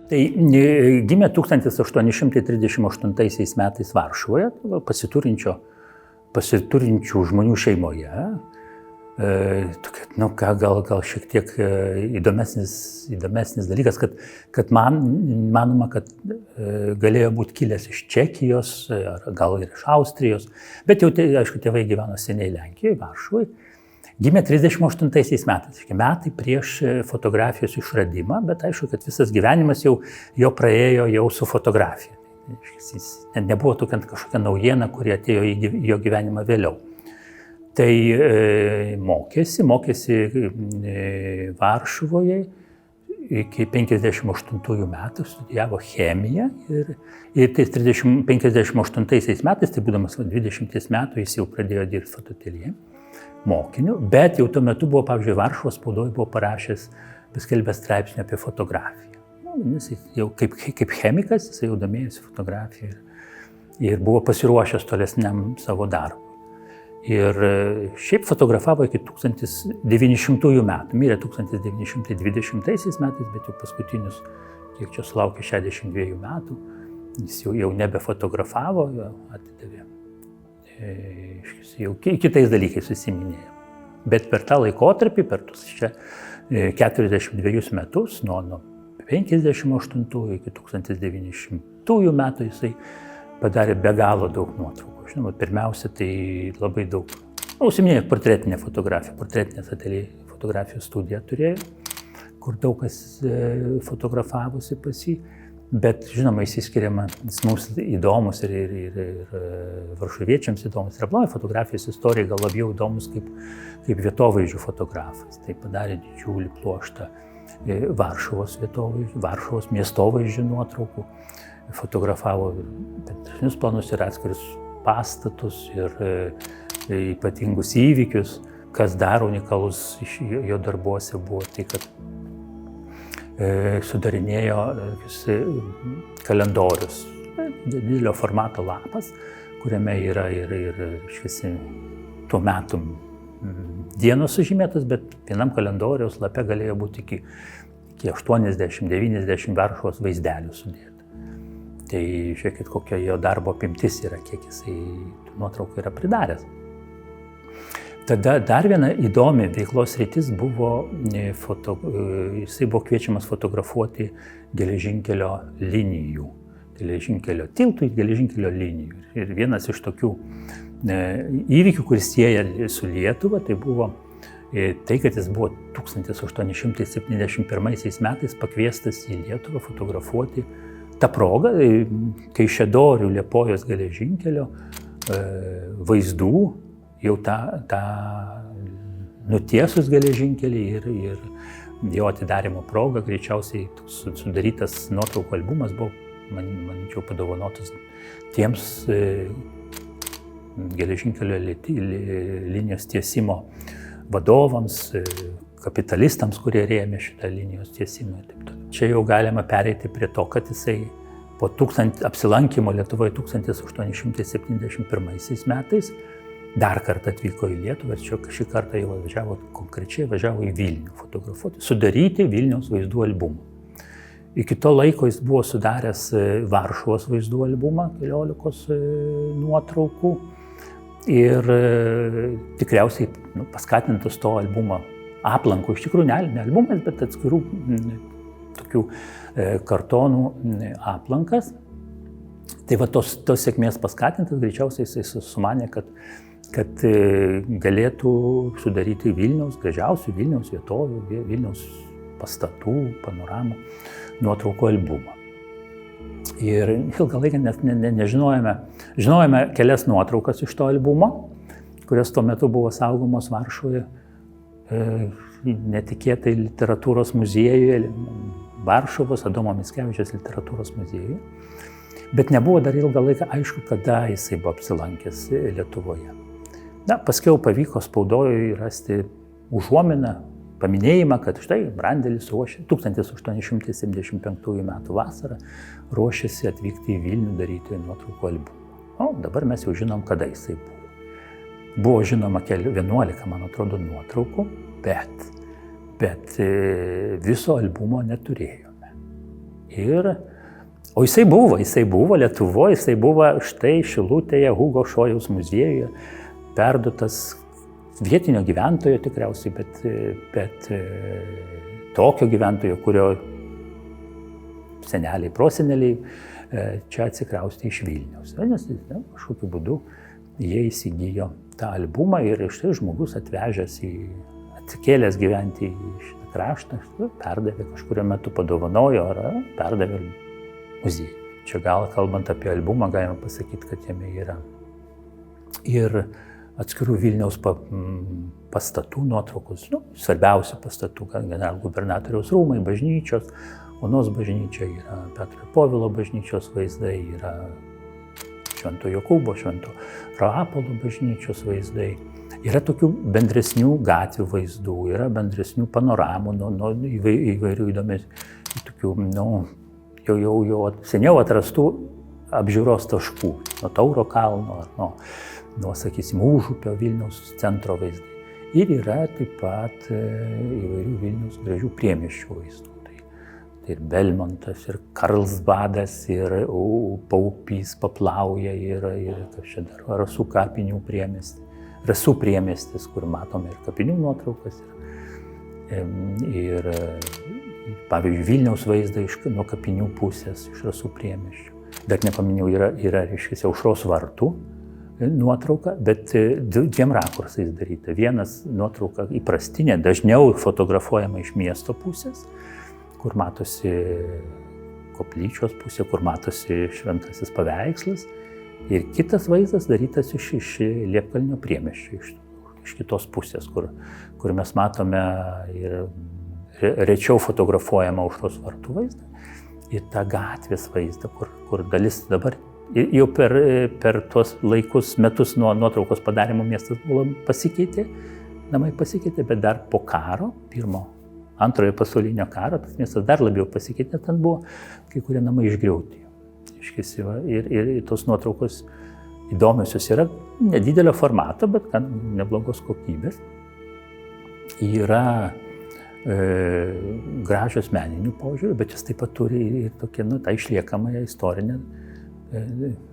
Tai gimė 1838 metais Varšuvoje, pasiturinčių žmonių šeimoje. Gal šiek tiek įdomesnis dalykas, kad manoma, kad galėjo būti kilęs iš Čekijos, gal ir iš Austrijos, bet jau, aišku, tėvai gyveno seniai Lenkijoje, Varšuvoje. Gimė 38 metais, metai prieš fotografijos išradimą, bet aišku, kad visas gyvenimas jo praėjo jau su fotografija. Nebuvo tokia kažkokia naujiena, kuri atėjo į jo gyvenimą vėliau. Tai mokėsi Varšuvoje iki 58 metų, studijavo chemiją ir tais 58 metais, tai būdamas 20 metų, jis jau pradėjo dirbti fotoateljė mokiniu, bet jau tuo metu buvo, pavyzdžiui, Varšuvos spaudoje buvo parašęs, paskelbęs straipsnį apie fotografiją. Jis jau kaip chemikas, jis jau domėjosi fotografiją ir buvo pasiruošęs tolesniam savo darbui. Ir šiaip fotografavo iki 1900 metų, mirė 1920 metais, bet jau paskutinius, kiek čia sulaukė 62 metų, jis jau nebefotografavo, atidavė. Jau kitais dalykais susiminėjo. Bet per tą laikotarpį, per tuos čia 42 metus, nuo 58 iki 1900 metų jisai padarė be galo daug nuotraukų. Žinoma, pirmiausia, tai labai daug, užsiminėjo portretinę fotografiją, portretinės ateljė fotografijos studiją turėjo, kur daug kas fotografavosi pas jį. Bet, žinoma, įsiskiriama, jis mums įdomus ir varšuviečiams įdomus. Ir aplamai fotografijos istorija gal labiau įdomus kaip vietovaizdžių fotografas. Tai padarė didžiulį pluoštą Varšuvos vietovaizdžių, Varšuvos miestovaizdžių nuotraukų. Fotografavo bendresnius planus ir atskirius pastatus ir ypatingus įvykius. Kas dar unikalus iš jo darbuose buvo tai, kad sudarinėjo kalendorius, didelio formato lapas, kuriame yra ir tuo metu dienos sužymėtos, bet vienam kalendoriaus lape galėjo būti iki 80-90 Varšuvos vaizdelių sudėta. Tai žiūrėkit, kokia jo darbo apimtis yra, kiek jisai tų nuotraukų yra pridaręs. Tada dar viena įdomi veiklos sritis buvo, jisai buvo kviečiamas fotografuoti geležinkelio linijų, geležinkelio tiltų į geležinkelio linijų. Ir vienas iš tokių įvykių, kuris sieja su Lietuva, tai buvo tai, kad jis buvo 1871 metais pakviestas į Lietuvą fotografuoti tą progą, Kaišiadorių Liepojos geležinkelio vaizdų, jau tą nutiesus geležinkelį ir jo atidarymo proga greičiausiai sudarytas nuotraukų albumas buvo, manyčiau, padovanotas tiems geležinkelio linijos tiesimo vadovams, kapitalistams, kurie rėmė šitą linijos tiesimą ir taip toliau. Čia jau galima pereiti prie to, kad jisai po apsilankymo Lietuvoje 1871 metais dar kartą atvyko į Lietuvą ir šį kartą jau važiavo į Vilnių fotografuoti, sudaryti Vilniaus vaizdų albumą. Iki to laiko jis buvo sudaręs Varšuvos vaizdų albumą, 15 nuotraukų ir tikriausiai paskatintas to albumo aplankų, iš tikrųjų ne albumas, bet atskirų tokių kartonų aplankas. Tai va tos sėkmės paskatintas, greičiausiai jisai sumanė, kad galėtų sudaryti gražiausių Vilniaus vietovių, Vilniaus pastatų, panoramų nuotraukų albumą. Ir ilgą laiką žinojome kelias nuotraukas iš to albumo, kurios tuo metu buvo saugomos Varšuvoje netikėtai literatūros muziejuje, Varšuvos Adomo Mickevičiaus literatūros muziejuje. Bet nebuvo dar ilgą laiką aišku, kada jisai buvo apsilankęs Lietuvoje. Paskiau pavyko spaudoje rasti užuominą, paminėjimą, kad štai Brandelis 1875 metų vasarą ruošėsi atvykti į Vilnių daryti nuotraukų albumą. Dabar mes jau žinom, kada jisai buvo. Buvo žinoma 11, man atrodo, nuotraukų, bet viso albumo neturėjome. O jisai buvo Lietuvoje, jisai buvo štai Šilutėje, Hugo Šojaus muziejuje, perduotas vietinio gyventojo tikriausiai, bet tokio gyventojo, kurio seneliai, proseneliai čia atsikraustė iš Vilniaus. Nes kažkokiu būdu jie įsigijo tą albumą ir štai žmogus atsikėlęs gyventi į šitą kraštą, perdavė kažkurio metu, padovanojo ar perdavė muziejui. Čia gal kalbant apie albumą galima pasakyti, kad jame yra ir atskirų Vilniaus pastatų nuotraukos, svarbiausių pastatų, generalgubernatoriaus rūmai, bažnyčios, Onos bažnyčia, yra Petro ir Povilo bažnyčios vaizdai, yra Švento Jokūbo, Švento Rapolo bažnyčios vaizdai. Yra tokių bendresnių gatvių vaizdų, yra bendresnių panoramų, įvairių įdomesnių, tokių, jau seniau atrastų apžiūros taškų, nuo Tauro kalno, nuo sakysim, Užupio Vilniaus centro vaizdai. Ir yra taip pat įvairių Vilniaus gražių priemiesčių vaizdų. Tai ir Belmontas, ir Karlsbadas, ir Paupys, Paplauja, ir kas čia dar, Rasų kapinių priemiestis. Rasų priemiestis, kur matome ir kapinių nuotraukas, ir pavyzdžiui, Vilniaus vaizdą nuo kapinių pusės, iš Rasų priemiesčių. Dar nepaminėjau, yra reiškia, Aušros vartų nuotrauka, bet dviem rakursais daryta. Vienas nuotrauka įprastinė, dažniau fotografuojama iš miesto pusės, kur matosi koplyčios pusė, kur matosi šventasis paveikslas. Ir kitas vaizdas darytas iš Liepkalnio priemiesčio, iš kitos pusės, kur mes matome ir rečiau fotografuojama Aušros vartų vaizdą. Ir tą gatvės vaizdą, kur dalis dabar jau per tuos laikus, metus nuo nuotraukos padarimo miestas pasikeitė, namai pasikeitė, bet dar po karo, antrojo pasaulinio karo, tas miestas dar labiau pasikeitė, ten buvo kai kurie namai išgriauti. Ir tos nuotraukos įdomiosios yra nedidelio formato, bet gan neblogos kokybės. Yra gražios meninių požiūrių, bet jis taip pat turi ir tokią, tą išliekamąją istorinę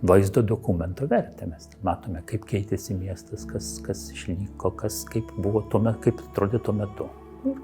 vaizdo dokumento vertę. Mes matome, kaip keitėsi miestas, kas išliko, kaip buvo tuo metu, kaip atrodė tuo metu. Ir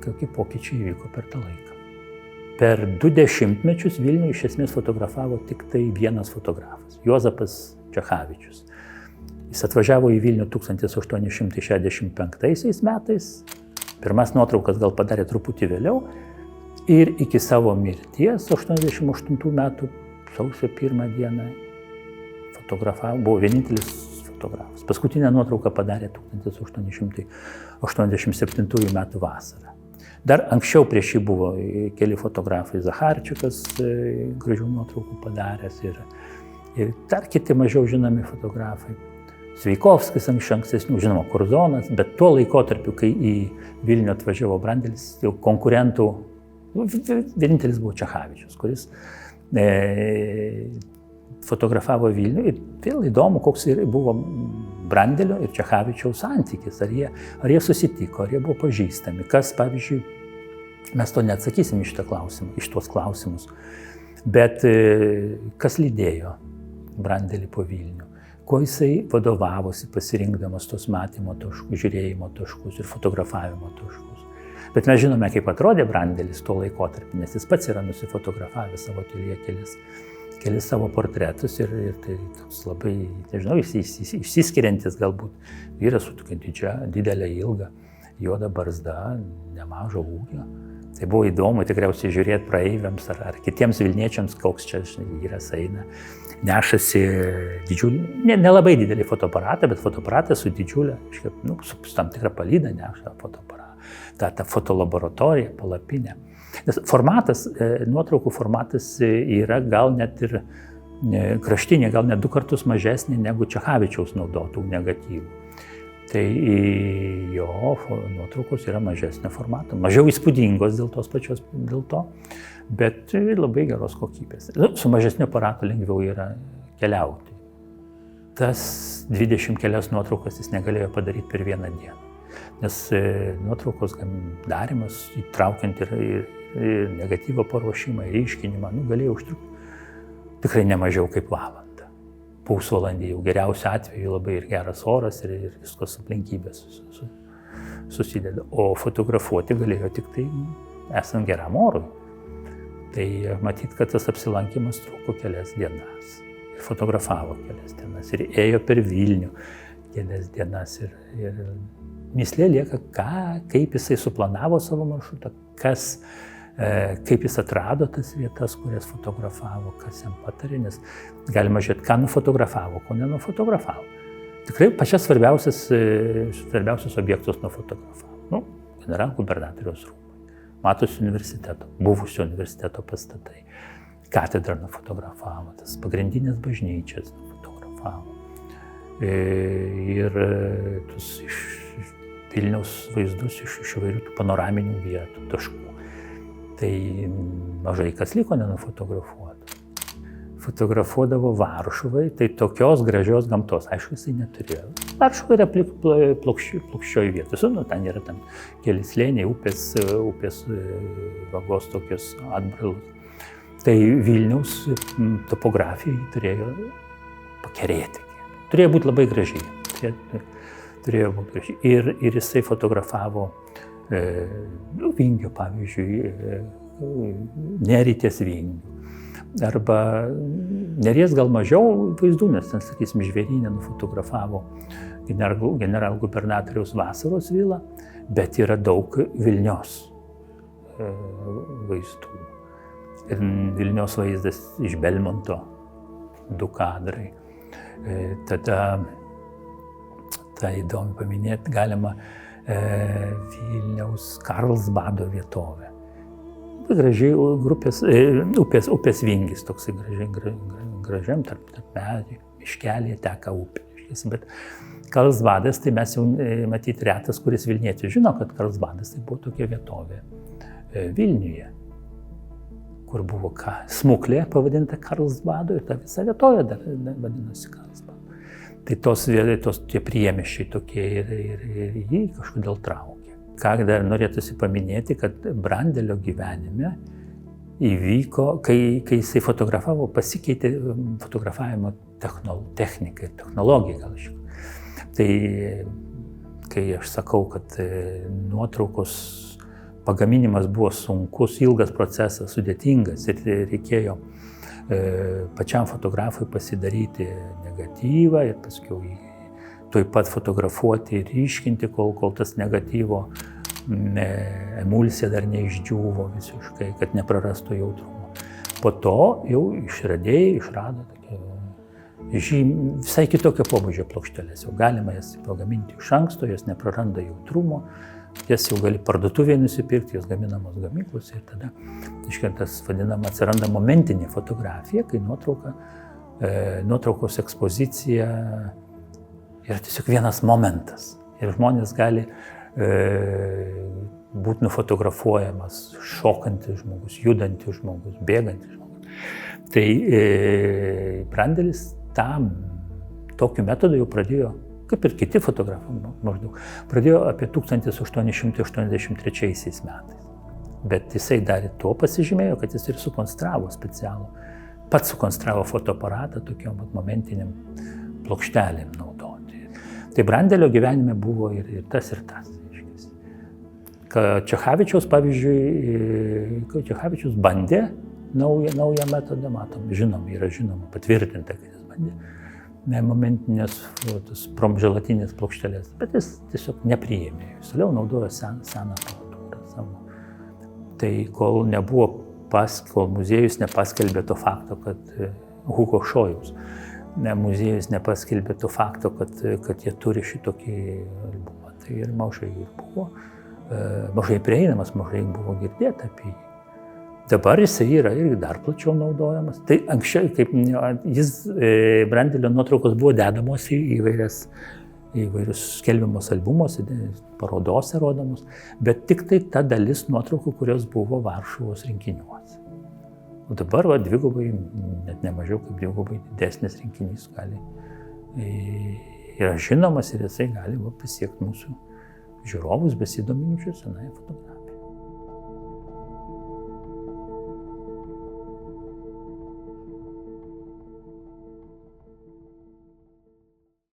kokie pokyčiai įvyko per tą laiką. Per 2 dešimtmečius Vilnių iš esmės fotografavo tik tai vienas fotografas, Juozapas Čechavičius. Jis atvažiavo į Vilnių 1865 metais, pirmas nuotraukas gal padarė truputį vėliau ir iki savo mirties 88 metų sausio 1 dieną fotografavo, buvo vienintelis fotografas. Paskutinę nuotrauką padarė 1887 metų vasarą. Dar anksčiau prieš jį buvo keli fotografai, Zacharčiukas gražių nuotraukų padaręs ir dar kiti mažiau žinomi fotografai. Sveikovskis ankstesnių, žinoma, Kurzonas, bet tuo laikotarpiu, kai į Vilnių atvažiavo Brandelis, jau konkurentų, vienintelis buvo Čechavičius, kuris fotografavo Vilnių. Ir vėl įdomu, koks buvo Brandelio ir Čechavičiaus santykis, ar jie susitiko, ar jie buvo pažįstami. Kas, pavyzdžiui, mes to neatsakysim iš tuos klausimus, bet kas lydėjo Brandelį po Vilnių, kuo jisai vadovavosi pasirinkdamas tos matymo taškus, žiūrėjimo taškus ir fotografavimo taškus. Bet mes žinome, kaip atrodė Brandelis tuo laikotarpiu, nes jis pats yra nusifotografavęs savo ateljė kelis savo portretus ir tai toks labai, nežinau, išsiskiriantis galbūt vyras su tokia didelė ilga, juoda barzda, nemažo ūgio. Tai buvo įdomu tikriausiai žiūrėti praeiviams ar kitiems vilniečiams, koks čia vyras eina. Nešasi didžiulį, nelabai didelį fotoaparatą, bet fotoaparatą su didžiulė, su tam tikrą palydą neša fotoaparatą. Ta fotolaboratorija, palapinė. Nes formatas, nuotraukų formatas yra gal net ir kraštinė, gal net 2 kartus mažesnė negu Čechavičiaus naudotų negatyvų. Tai jo nuotraukos yra mažesnio formato, mažiau įspūdingos dėl to, bet labai geros kokybės. Su mažesniu aparatu lengviau yra keliauti. Tas 20 kelias nuotraukas jis negalėjo padaryti per vieną dieną, nes nuotraukos darimas, įtraukiant ir negatyvo paruošimą, ryškinimą, galėjo užtrukti tikrai ne mažiau kaip valandą. Pusvalandį jau geriausiu atveju labai ir geras oras ir viskos aplinkybės susideda. O fotografuoti galėjo tik tai esant geram orui. Tai matyt, kad tas apsilankimas truko kelias dienas. Ir fotografavo kelias dienas. Ir ėjo per Vilnių kelias dienas. Ir mįslė lieka, kaip jisai suplanavo savo maršrutą, kaip jis atrado tas vietas, kurias fotografavo, kas jam patarė, nes galima žiūrėti, ką nufotografavo, ko nenufotografavo. Tikrai pačias svarbiausius objektus nufotografavo. Generalgubernatoriaus rūmai, Matosi universiteto, buvusio universiteto pastatai, katedrą nufotografavo, tas pagrindinės bažnyčias nufotografavo. Ir tus iš Vilniaus vaizdus iš įvairių tų panoraminių vietų, taškų. Tai mažai kas liko nenufotografuotų. Fotografuodavo Varšuvai, tai tokios gražios gamtos, aišku, jisai neturėjo. Varšuva yra plokščioji vietos, ten yra keli slėniai, upės vagos tokios atbrailos. Tai Vilniaus topografija jį turėjo pakerėti. Turėjo būti labai gražiai. Turėjo būti gražiai. Ir jisai fotografavo Vingio, pavyzdžiui, Nerytės Vingių. Arba Neries gal mažiau vaizdų, nes ten, sakysim, Žvėryne nufotografavo generalgubernatoriaus Vasaros vilą, bet yra daug Vilnios vaizdų. Ir Vilnios vaizdas iš Belmonto, 2 kadrai. Tada, tai įdomu paminėti, galima Vilniaus Karlsbado vietovę. Gražiai upės Vingis, toksai gražiam tarp medžių, miškelėje teka upė. Bet Karlsbadas, tai mes jau matyti retas, kuris Vilnietis žino, kad Karlsbadas tai buvo tokia vietovė Vilniuje, kur buvo smuklė pavadinta Karlsbadu ir ta visa vietovė dar vadinosi Karlsbadu. Tai tie priemiesčiai tokie ir jį kažkodėl traukė. Ką dar norėtųsi paminėti, kad Brandelio gyvenime įvyko, kai jisai fotografavo, pasikeitė fotografavimo technika ir technologija gal iš tikrųjų. Tai kai aš sakau, kad nuotraukos pagaminimas buvo sunkus, ilgas procesas, sudėtingas ir reikėjo pačiam fotografui pasidaryti negatyvą ir paskiau jį tuoj pat fotografuoti ir ryškinti, kol tas negatyvo emulsija dar neišdžiūvo visiškai, kad neprarastų jautrumo. Po to jau išrado visai kitokio pobūdžio plokšteles. Jau galima jas pagaminti iš anksto, jos nepraranda jautrumo, jas jau gali parduotuvėje nusipirkti, jos gaminamos gamyklos ir tada, tas vadinama, atsiranda momentinė fotografija, kai nuotraukos ekspozicija yra tiesiog vienas momentas ir žmonės gali būti nufotografuojamas šokantis žmogus, judantis žmogus, bėgantis žmogus. Tai Brandelis tokiu metodu jau pradėjo, kaip ir kiti fotografai maždaug, pradėjo apie 1883 metais. Bet jisai dar tuo pasižymėjo, kad jis ir sukonstravo specialų, pats sukonstravo fotoaparatą tokiom momentiniam plokštelėm naudoti. Tai Brandelio gyvenime buvo ir tas. Čechavičiaus, pavyzdžiui, Čechavičius bandė naują metodą, yra žinoma, patvirtinta, kad jis bandė momentinės promželatinės plokštelės, bet jis tiesiog nepriėmė, jis toliau naudojo seną aparatūrą savo. Tai kol muziejus nepaskelbė to fakto, kad Hugo Šojaus muziejus nepaskelbė to fakto, kad jie turi šitokį albumą. Tai ir mažai buvo, mažai prieinamas, mažai buvo girdėta apie jį. Dabar jisai yra ir dar plačiau naudojamas. Tai anksčiau, kaip Brandelio nuotraukos buvo dedamos į įvairius skelbiamos albumuose, parodose rodomos, bet tik tai ta dalis nuotraukų, kurios buvo Varšuvos rinkiniuose. O dabar dvigubai, net nemažiau kaip dvigubai didesnis rinkinys yra žinomas ir jisai gali pasiekti mūsų žiūrovus besidominčius senąją fotografiją.